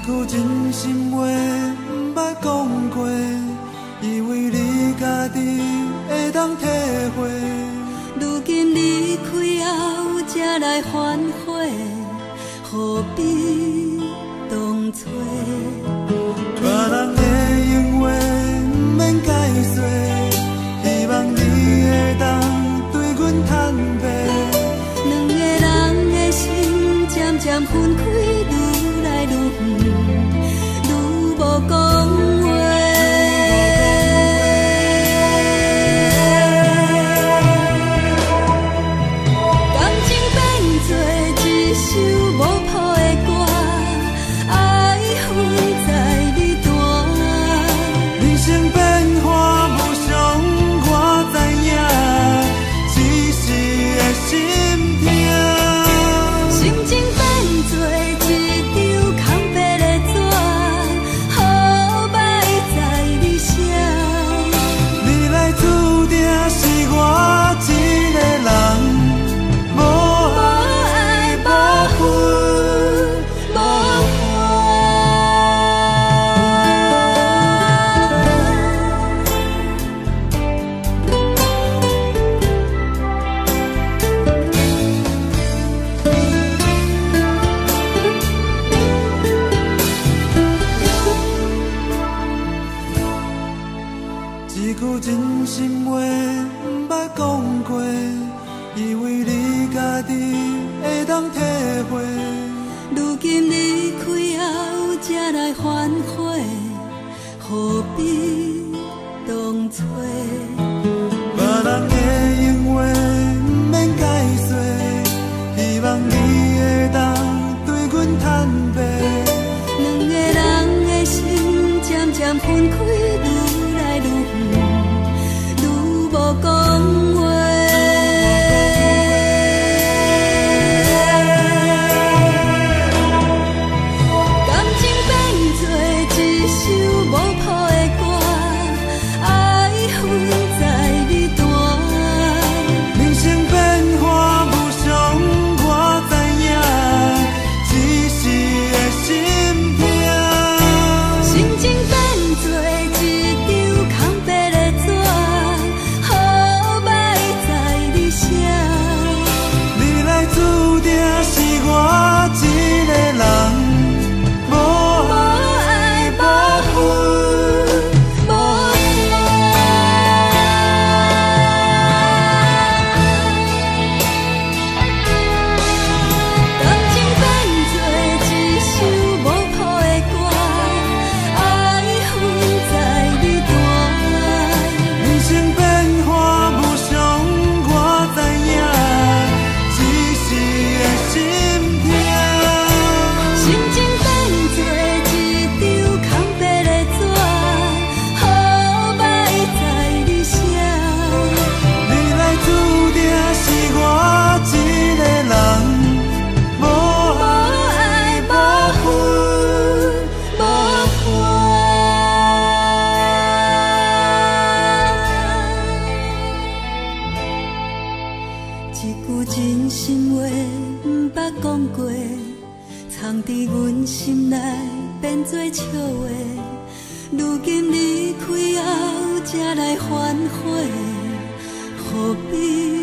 句真心话不捌讲过，以为你家己会当体会。如今离开后才来反悔，何必当初？别人的永话不免解说，希望你会当对阮坦白。两个人的心渐渐分开，愈来愈远，愈无讲话。感情变做一首无谱的歌，爱恨在你弹。人生变化无常，我知影，只是会心痛。心情变做一张空白的纸，好歹在你写。你来注定是我一个人，无爱无恨无一句真心话不捌讲过，以为你家己会当体会。如今离开后才来反悔，何必当初？别人的永话不免解说，希望你会当对阮坦白。两个人的心渐渐分开，愈来愈远，愈无讲话。感情变做一首无谱的歌，爱恨在你弹。人生变化无常，我知影，只是会心痛。心情变做一张空白的纸，好歹在你写。你来注定是我一个人，无爱无恨无感情变做一首无谱的歌，爱恨在你弹。人生变化无常，我知影，只是会心痛。心情变做一张空白的纸，好歹在你写。你来注定是我一个人，无爱无恨无一句真心话不捌讲过，藏伫阮心内变做笑话。如今离开后才来反悔，何必